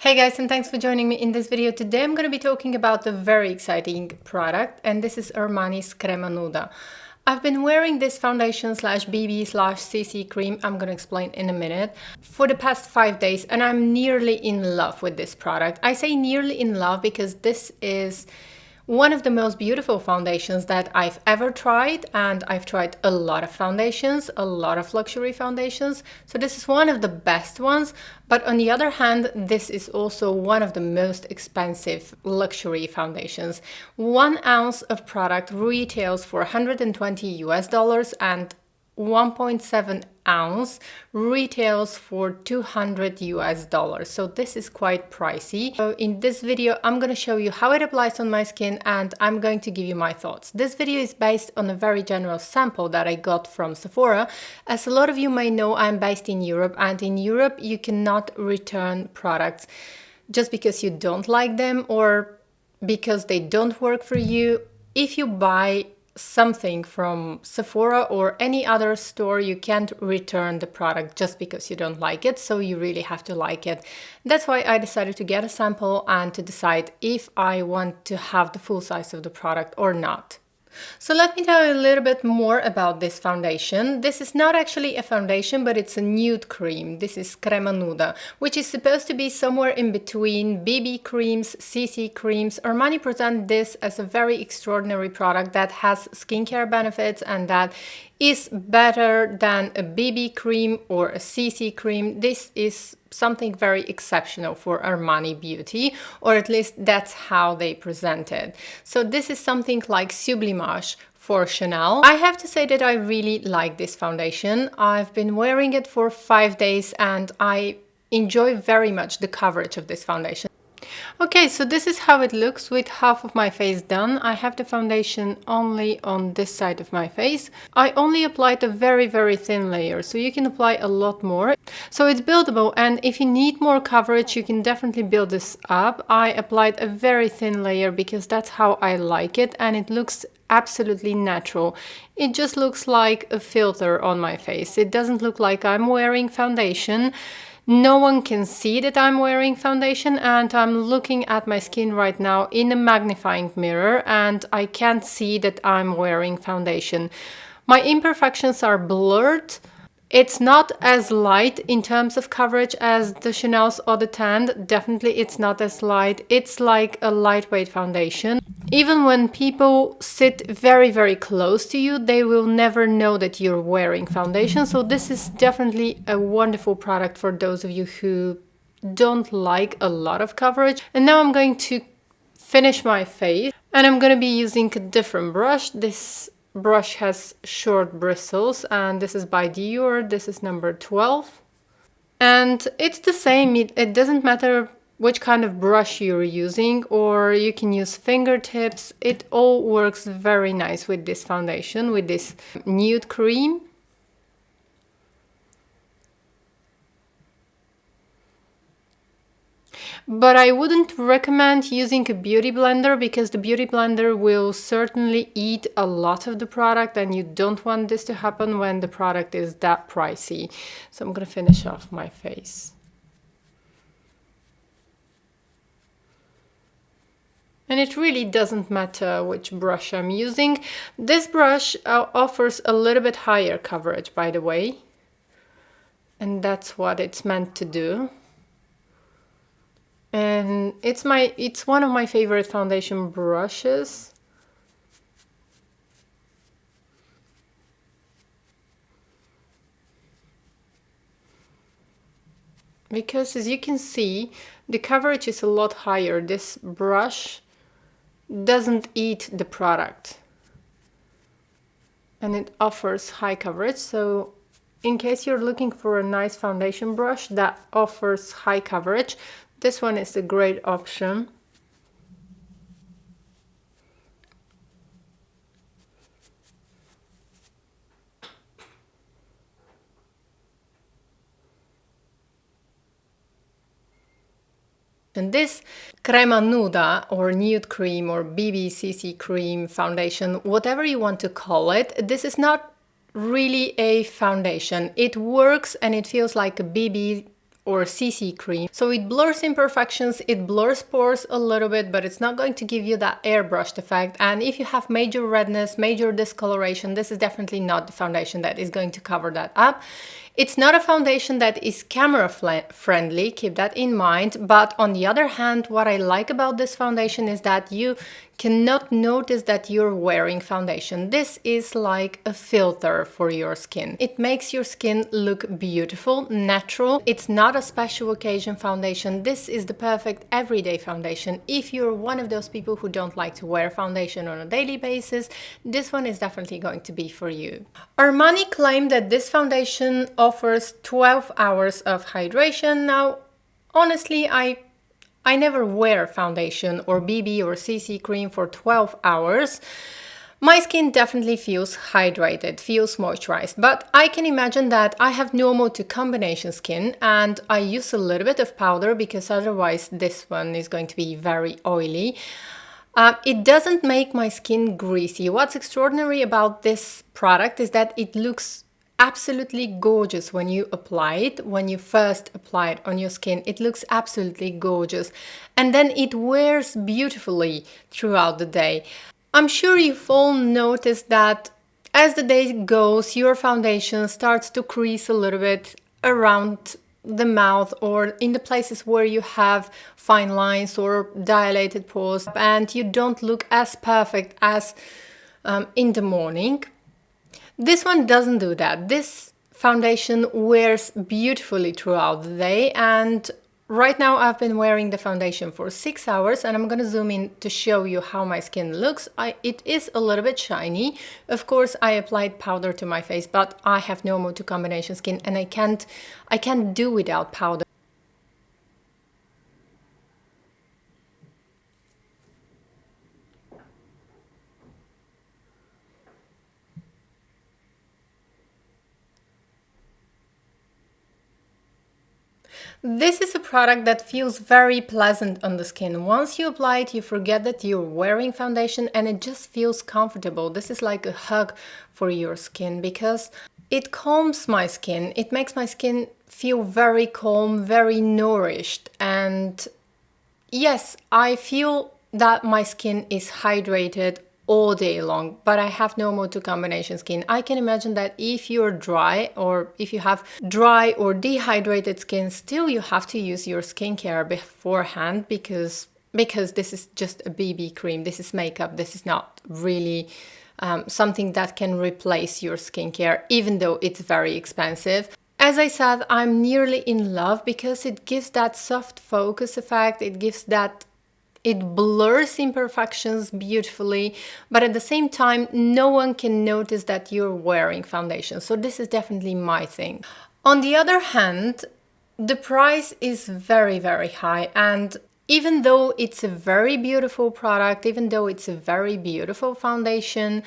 Hey guys, and thanks for joining me in this video. Today I'm going to be talking about a very exciting product, and this is Armani's Crema Nuda. I've been wearing this foundation slash BB slash CC cream, I'm going to explain in a minute, for the past 5 days, and I'm nearly in love with this product. I say nearly in love because this is one of the most beautiful foundations that I've ever tried, and I've tried a lot of foundations, a lot of luxury foundations, so this is one of the best ones. But on the other hand, this is also one of the most expensive luxury foundations. 1 ounce of product retails for $120 and 1.7 ounce retails for $200. So this is quite pricey. So in this video, I'm going to show you how it applies on my skin, and I'm going to give you my thoughts. This video is based on a very general sample that I got from Sephora. As a lot of you may know, I'm based in Europe, and in Europe you cannot return products just because you don't like them or because they don't work for you. If you buy something from Sephora or any other store, you can't return the product just because you don't like it, so you really have to like it. That's why I decided to get a sample and to decide if I want to have the full size of the product or not. So let me tell you a little bit more about this foundation. This is not actually a foundation, but it's a nude cream. This is Crema Nuda, which is supposed to be somewhere in between BB creams, CC creams. Armani presents this as a very extraordinary product that has skincare benefits and that is better than a BB cream or a CC cream. This is something very exceptional for Armani Beauty, or at least that's how they present it. So this is something like Sublimage for Chanel. I have to say that I really like this foundation. I've been wearing it for 5 days and I enjoy very much the coverage of this foundation. Okay, so this is how it looks with half of my face done. I have the foundation only on this side of my face. I only applied a very thin layer, so you can apply a lot more. So it's buildable, and if you need more coverage, you can definitely build this up. I applied a very thin layer because that's how I like it, and it looks absolutely natural. It just looks like a filter on my face. It doesn't look like I'm wearing foundation. No one can see that I'm wearing foundation, and I'm looking at my skin right now in a magnifying mirror and I can't see that I'm wearing foundation. My imperfections are blurred. It's not as light in terms of coverage as the Chanel's Eau de Teint. Definitely it's not as light. It's like a lightweight foundation. Even when people sit very close to you, they will never know that you're wearing foundation. So this is definitely a wonderful product for those of you who don't like a lot of coverage. And now I'm going to finish my face, and I'm going to be using a different brush. This brush has short bristles, and this is by Dior. This is number 12. And it's the same. It doesn't matter which kind of brush you're using, or you can use fingertips. It all works very nice with this foundation, with this nude cream. But I wouldn't recommend using a beauty blender because the beauty blender will certainly eat a lot of the product, and you don't want this to happen when the product is that pricey. So I'm gonna finish off my face. And it really doesn't matter which brush I'm using. This brush offers a little bit higher coverage, by the way. And that's what it's meant to do. And it's one of my favorite foundation brushes. Because as you can see, the coverage is a lot higher. This brush doesn't eat the product, and it offers high coverage. So in case you're looking for a nice foundation brush that offers high coverage, this one is a great option. And this Crema Nuda or nude cream or BBCC cream foundation, whatever you want to call it, this is not really a foundation. It works and it feels like a BB or CC cream. So it blurs imperfections, it blurs pores a little bit, but it's not going to give you that airbrushed effect. And if you have major redness, major discoloration, this is definitely not the foundation that is going to cover that up. It's not a foundation that is camera friendly, keep that in mind. But on the other hand, what I like about this foundation is that you cannot notice that you're wearing foundation. This is like a filter for your skin. It makes your skin look beautiful, natural. It's not a special occasion foundation. This is the perfect everyday foundation. If you're one of those people who don't like to wear foundation on a daily basis, this one is definitely going to be for you. Armani claimed that this foundation offers 12 hours of hydration. Now, honestly, I never wear foundation or BB or CC cream for 12 hours. My skin definitely feels hydrated, feels moisturized, but I can imagine that I have normal to combination skin and I use a little bit of powder because otherwise this one is going to be very oily. It doesn't make my skin greasy. What's extraordinary about this product is that it looks absolutely gorgeous when you apply it. When you first apply it on your skin, it looks absolutely gorgeous. And then it wears beautifully throughout the day. I'm sure you've all noticed that as the day goes, your foundation starts to crease a little bit around the mouth or in the places where you have fine lines or dilated pores, and you don't look as perfect as in the morning. This one doesn't do that. This foundation wears beautifully throughout the day, and right now I've been wearing the foundation for 6 hours and I'm gonna zoom in to show you how my skin looks. It is a little bit shiny. Of course, I applied powder to my face, but I have normal to combination skin and I can't do without powder. This is a product that feels very pleasant on the skin. Once you apply it, you forget that you're wearing foundation and it just feels comfortable. This is like a hug for your skin because it calms my skin. It makes my skin feel very calm, very nourished. And yes, I feel that my skin is hydrated all day long, but I have normal to combination skin. I can imagine that if you're dry or if you have dry or dehydrated skin, still you have to use your skincare beforehand because this is just a BB cream. This is makeup. This is not really something that can replace your skincare, even though it's very expensive. As I said, I'm nearly in love because it gives that soft focus effect. It blurs imperfections beautifully, but at the same time, no one can notice that you're wearing foundation. So this is definitely my thing. On the other hand, the price is very, very high. And even though it's a very beautiful product, even though it's a very beautiful foundation,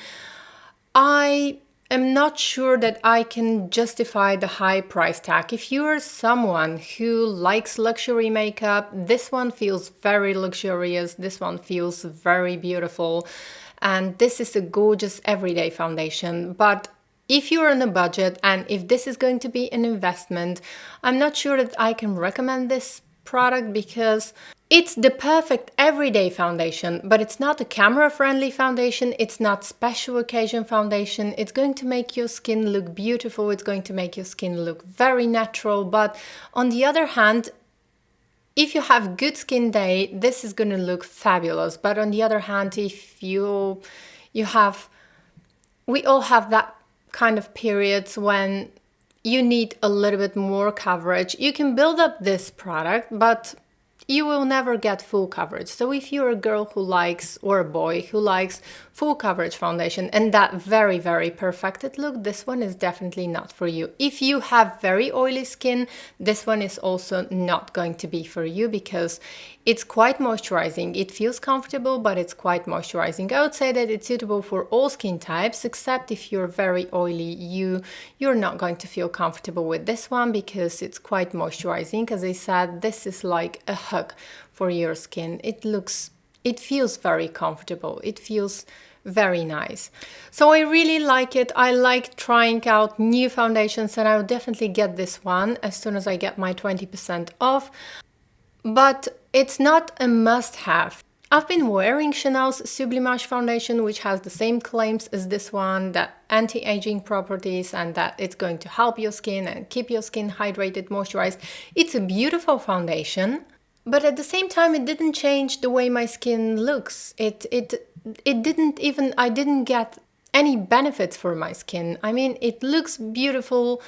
I am not sure that I can justify the high price tag. If you're someone who likes luxury makeup, this one feels very luxurious, this one feels very beautiful, and this is a gorgeous everyday foundation. But if you're on a budget and if this is going to be an investment, I'm not sure that I can recommend this product because it's the perfect everyday foundation, but it's not a camera-friendly foundation, it's not special occasion foundation. It's going to make your skin look beautiful, it's going to make your skin look very natural, but on the other hand, if you have good skin day, this is going to look fabulous. But on the other hand, if we all have that kind of periods when you need a little bit more coverage. You can build up this product, but you will never get full coverage. So if you're a girl who likes, or a boy who likes full coverage foundation and that very, very perfected look, this one is definitely not for you. If you have very oily skin, this one is also not going to be for you because it's quite moisturizing. It feels comfortable, but it's quite moisturizing. I would say that it's suitable for all skin types, except if you're very oily, you're not going to feel comfortable with this one because it's quite moisturizing. As I said, this is like a hug for your skin. It feels very comfortable. It feels very nice. So I really like it. I like trying out new foundations, and I will definitely get this one as soon as I get my 20% off. But it's not a must-have. I've been wearing Chanel's Sublimage foundation, which has the same claims as this one, that anti-aging properties and that it's going to help your skin and keep your skin hydrated, moisturized. It's a beautiful foundation, but at the same time, it didn't change the way my skin looks. It didn't even, I didn't get any benefits for my skin. I mean, it looks beautiful,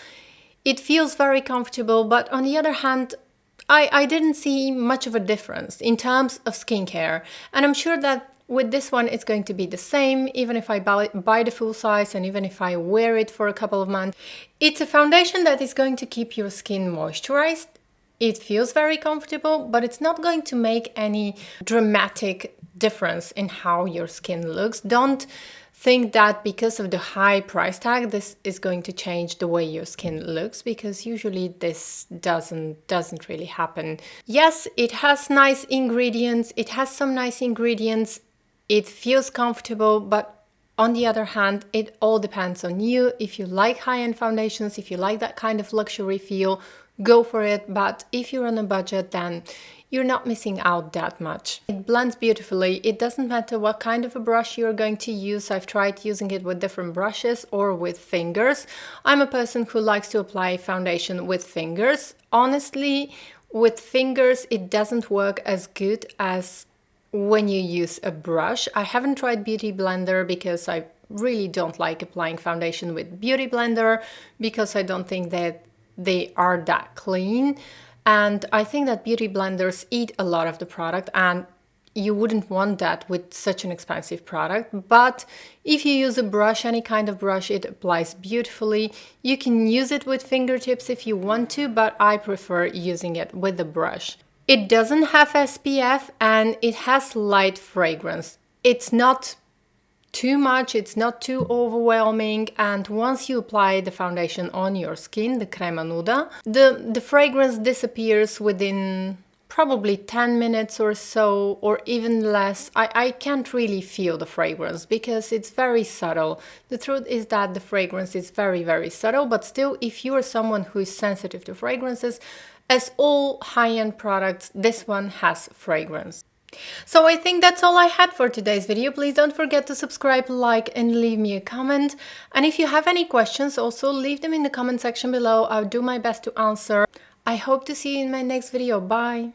it feels very comfortable, but on the other hand, I didn't see much of a difference in terms of skincare. And I'm sure that with this one, it's going to be the same, even if I buy the full size and even if I wear it for a couple of months. It's a foundation that is going to keep your skin moisturized. It feels very comfortable, but it's not going to make any dramatic difference in how your skin looks. Don't think that because of the high price tag, this is going to change the way your skin looks, because usually this doesn't really happen. Yes, it has nice ingredients. It has some nice ingredients. It feels comfortable, but on the other hand, it all depends on you. If you like high-end foundations, if you like that kind of luxury feel, go for it. But if you're on a budget, then you're not missing out that much. It blends beautifully. It doesn't matter what kind of a brush you're going to use. I've tried using it with different brushes or with fingers. I'm a person who likes to apply foundation with fingers. Honestly, with fingers, it doesn't work as good as when you use a brush. I haven't tried Beauty Blender because I really don't like applying foundation with Beauty Blender, because I don't think that they are that clean. And I think that beauty blenders eat a lot of the product, and you wouldn't want that with such an expensive product. But if you use a brush, any kind of brush, it applies beautifully. You can use it with fingertips if you want to, but I prefer using it with the brush. It doesn't have SPF and it has light fragrance. It's not too much, it's not too overwhelming, and once you apply the foundation on your skin, the Crema Nuda, the fragrance disappears within probably 10 minutes or so, or even less. I can't really feel the fragrance because it's very subtle. The truth is that the fragrance is very, very subtle, but still, if you are someone who is sensitive to fragrances, as all high-end products, this one has fragrance. So I think that's all I had for today's video. Please don't forget to subscribe, like, and leave me a comment. And if you have any questions, also leave them in the comment section below. I'll do my best to answer. I hope to see you in my next video. Bye!